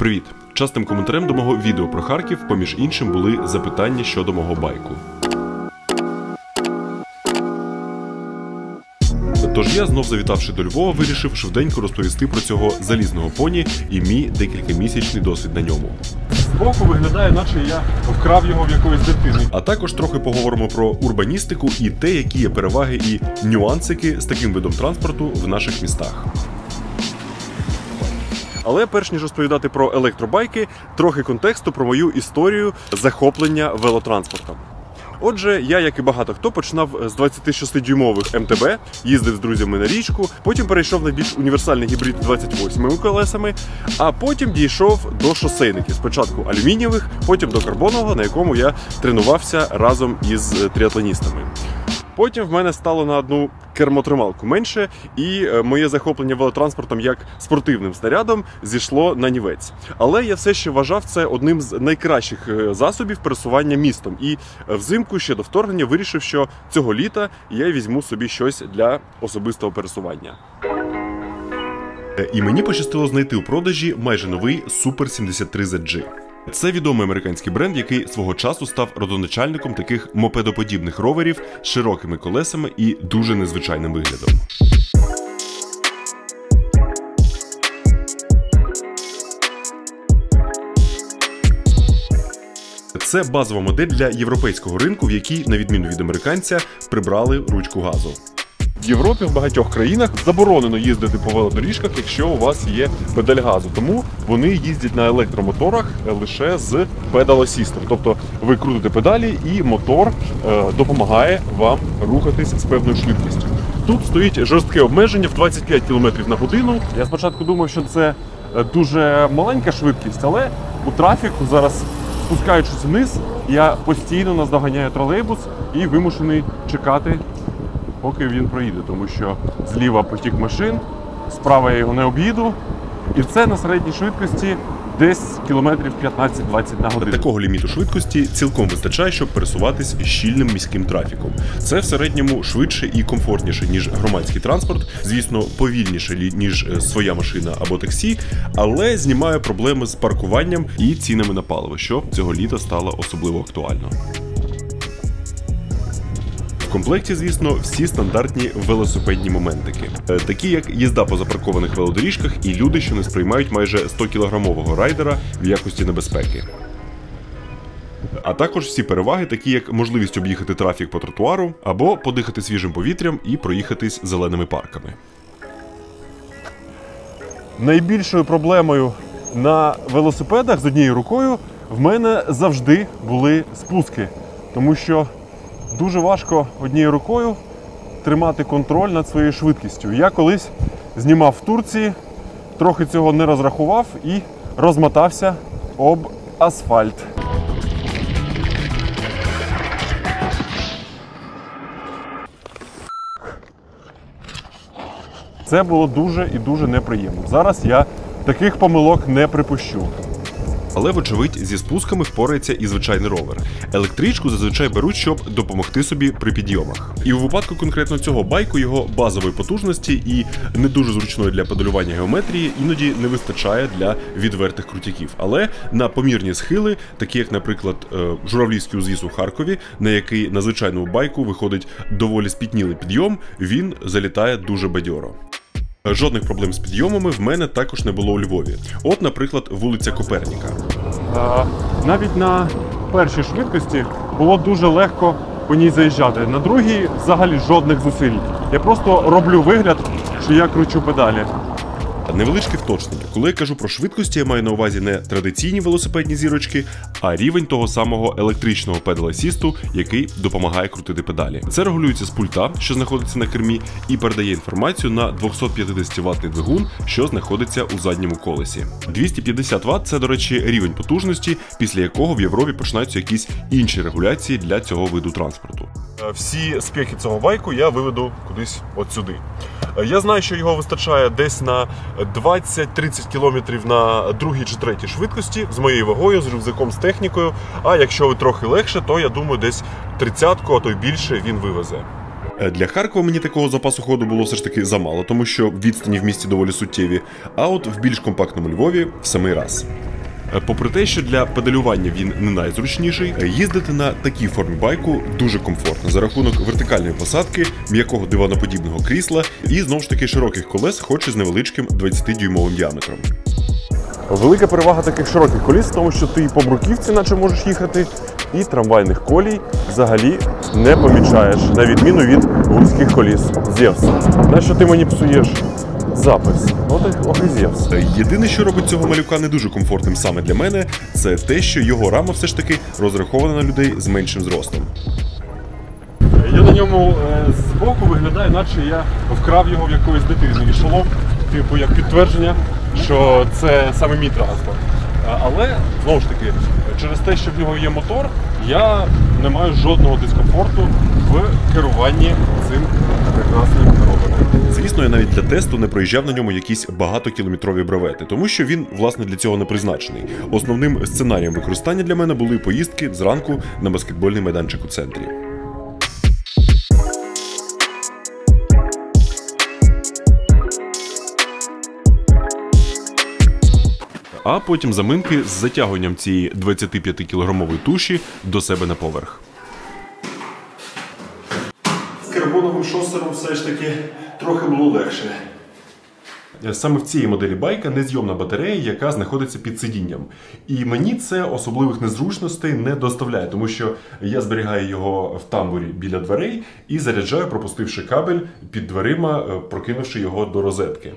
Привіт! Частим коментарем до мого відео про Харків, поміж іншим, були запитання щодо мого байку. Тож я, знов завітавши до Львова, вирішив швиденько розповісти про цього залізного поні і мій декількамісячний досвід на ньому. Збоку виглядає, наче я вкрав його в якоїсь дитини. А також трохи поговоримо про урбаністику і те, які є переваги і нюансики з таким видом транспорту в наших містах. Але перш ніж розповідати про електробайки, трохи контексту про мою історію захоплення велотранспортом. Отже, я, як і багато хто, починав з 26-дюймових МТБ, їздив з друзями на річку, потім перейшов на більш універсальний гібрид 28 колесами, а потім дійшов до шосейників. Спочатку алюмінієвих, потім до карбонового, на якому я тренувався разом із триатлоністами. Потім в мене стало на одну кермотрималку менше, і моє захоплення велотранспортом як спортивним снарядом зійшло на нівець. Але я все ще вважав це одним з найкращих засобів пересування містом. І взимку, ще до вторгнення, вирішив, що цього літа я візьму собі щось для особистого пересування. І мені пощастило знайти у продажі майже новий Super 73 ZG. Це відомий американський бренд, який свого часу став родоначальником таких мопедоподібних роверів з широкими колесами і дуже незвичайним виглядом. Це базова модель для європейського ринку, в якій, на відміну від американця, прибрали ручку газу. В Європі, в багатьох країнах заборонено їздити по велодоріжках, якщо у вас є педаль газу. Тому вони їздять на електромоторах лише з педал-асістом. Тобто ви крутите педалі і мотор допомагає вам рухатись з певною швидкістю. Тут стоїть жорстке обмеження в 25 км на годину. Я спочатку думав, що це дуже маленька швидкість, але у трафіку зараз, спускаючись вниз, я постійно наздоганяю тролейбус і вимушений чекати, поки він проїде, тому що зліва потік машин, справа я його не об'їду, і це на середній швидкості десь кілометрів 15-20 на годину. Такого ліміту швидкості цілком вистачає, щоб пересуватись щільним міським трафіком. Це в середньому швидше і комфортніше, ніж громадський транспорт, звісно, повільніше, ніж своя машина або таксі, але знімає проблеми з паркуванням і цінами на паливо, що цього літа стало особливо актуально. В комплекті, звісно, всі стандартні велосипедні моментики, такі як їзда по запаркованих велодоріжках і люди, що не сприймають майже 100-кілограмового райдера в якості небезпеки. А також всі переваги, такі як можливість об'їхати трафік по тротуару або подихати свіжим повітрям і проїхатись зеленими парками. Найбільшою проблемою на велосипедах з однією рукою в мене завжди були спуски, тому що дуже важко однією рукою тримати контроль над своєю швидкістю. Я колись знімав в Турції, трохи цього не розрахував і розмотався об асфальт. Це було дуже і дуже неприємно. Зараз я таких помилок не припущу. Але, вочевидь, зі спусками впорається і звичайний ровер. Електричку зазвичай беруть, щоб допомогти собі при підйомах. І у випадку конкретно цього байку його базової потужності і не дуже зручної для педалювання геометрії іноді не вистачає для відвертих крутяків. Але на помірні схили, такі як, наприклад, Журавлівський узвіз у Харкові, на який на звичайному байку виходить доволі спітнілий підйом, він залітає дуже бадьоро. Жодних проблем з підйомами в мене також не було у Львові. От, наприклад, вулиця Коперніка. Навіть на першій швидкості було дуже легко по ній заїжджати. На другій взагалі жодних зусиль. Я просто роблю вигляд, що я кручу педалі. Невеличке вточнення. Коли я кажу про швидкості, я маю на увазі не традиційні велосипедні зірочки, а рівень того самого електричного педал-асісту, який допомагає крутити педалі. Це регулюється з пульта, що знаходиться на кермі, і передає інформацію на 250-ваттний двигун, що знаходиться у задньому колесі. 250 Вт – це, до речі, рівень потужності, після якого в Європі починаються якісь інші регуляції для цього виду транспорту. Всі спеки цього байку я виведу кудись от сюди. Я знаю, що його вистачає десь на 20-30 км на другій чи третій швидкості з моєю вагою, з рюкзаком, з технікою. А якщо ви трохи легше, то я думаю, десь 30-ку, а то й більше він вивезе. Для Харкова мені такого запасу ходу було все ж таки замало, тому що відстані в місті доволі суттєві, а от в більш компактному Львові в самий раз. Попри те, що для педалювання він не найзручніший, їздити на такій формі байку дуже комфортно за рахунок вертикальної посадки, м'якого диваноподібного крісла і знову ж таки широких колес, хоч і з невеличким 20-дюймовим діаметром. Велика перевага таких широких коліс в тому, що ти і по бруківці наче можеш їхати, і трамвайних колій взагалі не помічаєш, на відміну від вузьких коліс. Зевс. Нащо ти мені псуєш запис? Ох і Зевс. Єдине, що робить цього малюка не дуже комфортним саме для мене, це те, що його рама все ж таки розрахована на людей з меншим зростом. Я на ньому збоку виглядаю, наче я вкрав його в якоїсь дитини. І шолом, типу, як підтвердження, що це саме мій транспорт. Але, знову ж таки, через те, що в нього є мотор, я не маю жодного дискомфорту в керуванні цим прекрасним роботом. Звісно, я навіть для тесту не проїжджав на ньому якісь багатокілометрові бревети, тому що він, власне, для цього не призначений. Основним сценарієм використання для мене були поїздки зранку на баскетбольний майданчик у центрі. А потім заминки з затягуванням цієї 25-кілограмової туші до себе на поверх. З карбоновим шосером все ж таки трохи було легше. Саме в цій моделі байка незйомна батарея, яка знаходиться під сидінням. І мені це особливих незручностей не доставляє, тому що я зберігаю його в тамбурі біля дверей і заряджаю, пропустивши кабель під дверима, прокинувши його до розетки.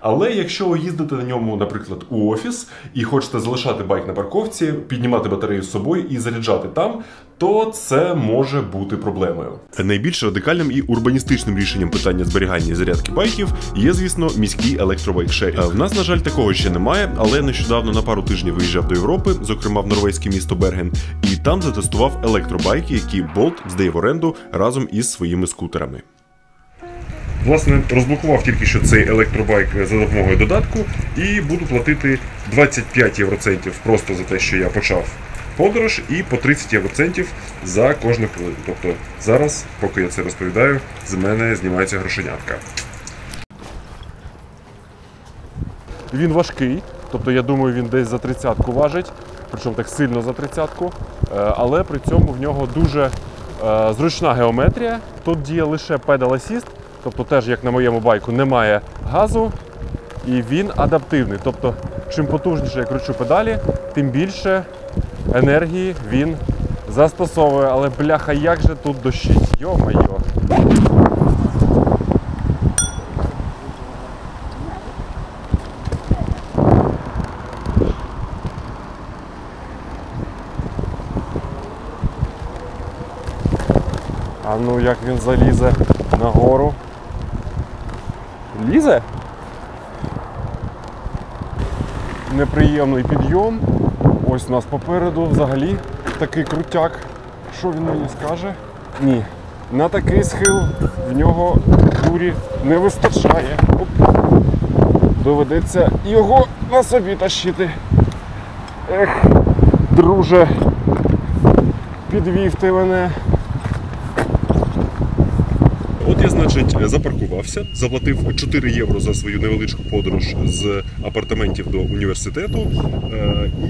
Але якщо ви їздите на ньому, наприклад, у офіс і хочете залишати байк на парковці, піднімати батарею з собою і заряджати там, то це може бути проблемою. Найбільш радикальним і урбаністичним рішенням питання зберігання і зарядки байків є, звісно, міський електробайкшерінг. В нас, на жаль, такого ще немає, але нещодавно на пару тижнів виїжджав до Європи, зокрема в норвезьке місто Берген, і там затестував електробайки, які Bolt здає в оренду разом із своїми скутерами. Власне, розблокував тільки що цей електробайк за допомогою додатку і буду платити 25 євроцентів просто за те, що я почав подорож, і по 30 євроцентів за кожну хвилину. Тобто зараз, поки я це розповідаю, з мене знімається грошенятка. Він важкий, тобто я думаю, він десь за 30-ку важить, причому так сильно за 30-ку, але при цьому в нього дуже зручна геометрія. Тут діє лише Pedal Assist, тобто теж, як на моєму байку, немає газу, і він адаптивний. Тобто, чим потужніше я кручу педалі, тим більше енергії він застосовує. Але, бляха, як же тут дощить, йо-майо. А ну, як він залізе нагору. Лізе? Неприємний підйом. Ось у нас попереду взагалі такий крутяк. Що він мені скаже? Ні. На такий схил в нього бурі не вистачає. Оп. Доведеться його на собі тащити. Ех, друже, підвів ти мене. От я, значить, запаркувався, заплатив 4 євро за свою невеличку подорож з апартаментів до університету,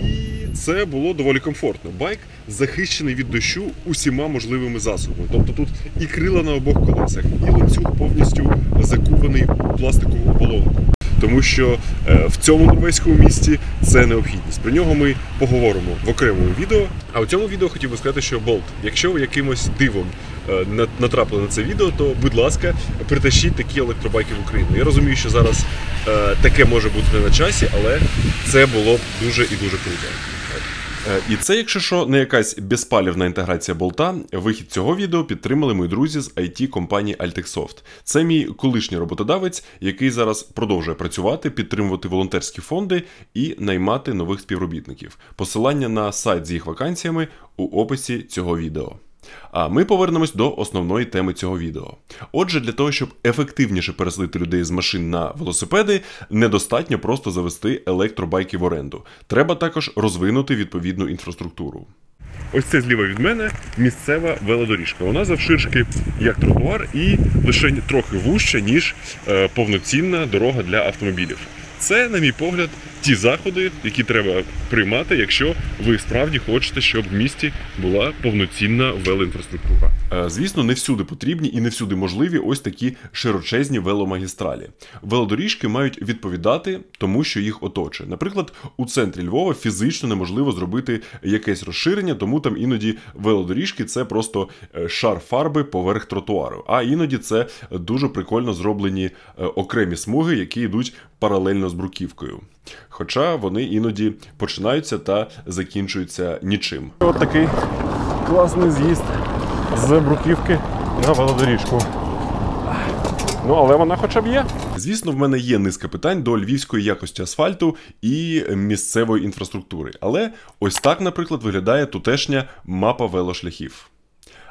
і це було доволі комфортно. Байк захищений від дощу усіма можливими засобами. Тобто тут і крила на обох колесах, і ланцюг повністю закуваний у пластикову оболонку. Тому що в цьому норвезькому місті це необхідність. Про нього ми поговоримо в окремому відео. А у цьому відео хотів би сказати, що Bolt, якщо ви якимось дивом натрапили на це відео, то, будь ласка, притащіть такі електробайки в Україну. Я розумію, що зараз таке може бути не на часі, але це було б дуже і дуже круто. І це, якщо що, не якась безпалівна інтеграція болта. Вихід цього відео підтримали мої друзі з IT-компанії Altexsoft. Це мій колишній роботодавець, який зараз продовжує працювати, підтримувати волонтерські фонди і наймати нових співробітників. Посилання на сайт з їх вакансіями у описі цього відео. А ми повернемось до основної теми цього відео. Отже, для того, щоб ефективніше переселити людей з машин на велосипеди, недостатньо просто завести електробайки в оренду. Треба також розвинути відповідну інфраструктуру. Ось це зліва від мене місцева велодоріжка. Вона завширшки як тротуар і лише трохи вужча, ніж повноцінна дорога для автомобілів. Це, на мій погляд, ті заходи, які треба приймати, якщо ви справді хочете, щоб в місті була повноцінна велоінфраструктура. Звісно, не всюди потрібні і не всюди можливі ось такі широчезні веломагістралі. Велодоріжки мають відповідати тому, що їх оточує. Наприклад, у центрі Львова фізично неможливо зробити якесь розширення, тому там іноді велодоріжки – це просто шар фарби поверх тротуару. А іноді це дуже прикольно зроблені окремі смуги, які йдуть паралельно з бруківкою. Хоча вони іноді починаються та закінчуються нічим. От такий класний з'їзд з бруківки на велодоріжку. Ну, але вона хоча б є. Звісно, в мене є низка питань до львівської якості асфальту і місцевої інфраструктури. Але ось так, наприклад, виглядає тутешня мапа велошляхів.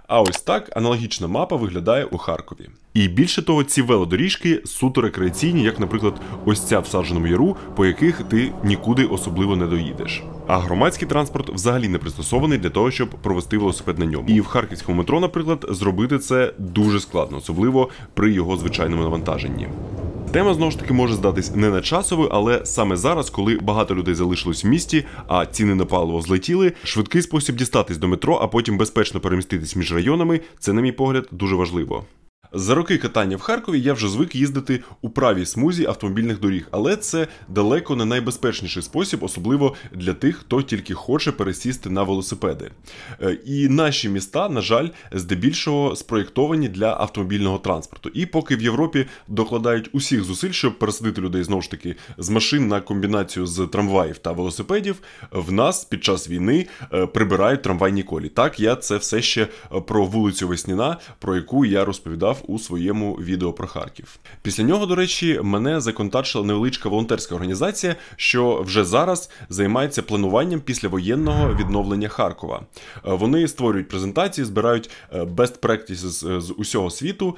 А ось так аналогічна мапа виглядає у Харкові. І більше того, ці велодоріжки суто рекреаційні, як, наприклад, ось ця в Саджаному Яру, по яких ти нікуди особливо не доїдеш. А громадський транспорт взагалі не пристосований для того, щоб провести велосипед на ньому. І в харківському метро, наприклад, зробити це дуже складно, особливо при його звичайному навантаженні. Тема, знову ж таки, може здатись не на часовою, але саме зараз, коли багато людей залишилось в місті, а ціни на паливо злетіли, швидкий спосіб дістатись до метро, а потім безпечно переміститись між районами – це, на мій погляд, дуже важливо. За роки катання в Харкові я вже звик їздити у правій смузі автомобільних доріг, але це далеко не найбезпечніший спосіб, особливо для тих, хто тільки хоче пересісти на велосипеди. І наші міста, на жаль, здебільшого спроєктовані для автомобільного транспорту. І поки в Європі докладають усіх зусиль, щоб пересадити людей, знову ж таки, з машин на комбінацію з трамваїв та велосипедів, в нас під час війни прибирають трамвайні колії. Так, я це все ще про вулицю Весняна, про яку я розповідав у своєму відео про Харків. Після нього, до речі, мене законтачила невеличка волонтерська організація, що вже зараз займається плануванням післявоєнного відновлення Харкова. Вони створюють презентації, збирають best practices з усього світу,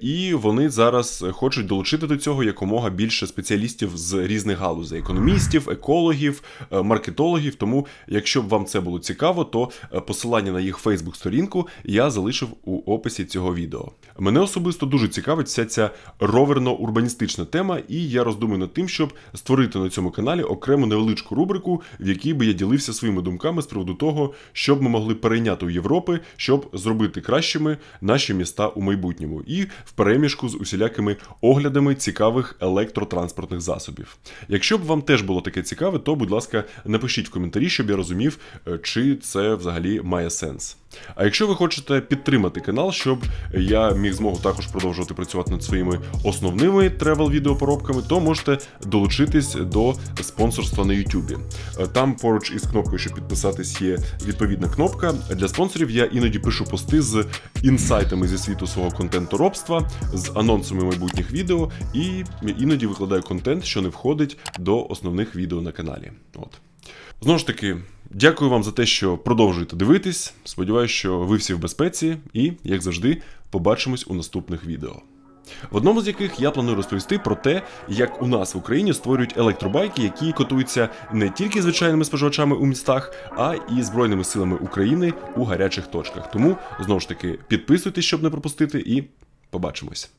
і вони зараз хочуть долучити до цього якомога більше спеціалістів з різних галузей – економістів, екологів, маркетологів. Тому, якщо б вам це було цікаво, то посилання на їх фейсбук-сторінку я залишив у описі цього відео. Мене особисто дуже цікавить вся ця роверно-урбаністична тема, і я роздумую над тим, щоб створити на цьому каналі окрему невеличку рубрику, в якій би я ділився своїми думками з приводу того, що б ми могли перейняти у Європи, щоб зробити кращими наші міста у майбутньому, і в переміжку з усілякими оглядами цікавих електротранспортних засобів. Якщо б вам теж було таке цікаве, то, будь ласка, напишіть в коментарі, щоб я розумів, чи це взагалі має сенс. А якщо ви хочете підтримати канал, щоб я міг змогу також продовжувати працювати над своїми основними тревел-відеопоробками, то можете долучитись до спонсорства на YouTube. Там поруч із кнопкою, щоб підписатись, є відповідна кнопка. Для спонсорів я іноді пишу пости з інсайтами зі світу свого контент-робства, з анонсами майбутніх відео, і іноді викладаю контент, що не входить до основних відео на каналі. Знову ж таки, дякую вам за те, що продовжуєте дивитись. Сподіваюся, що ви всі в безпеці і, як завжди, побачимось у наступних відео. В одному з яких я планую розповісти про те, як у нас в Україні створюють електробайки, які котуються не тільки звичайними споживачами у містах, а і Збройними силами України у гарячих точках. Тому, знову ж таки, підписуйтесь, щоб не пропустити, і побачимось.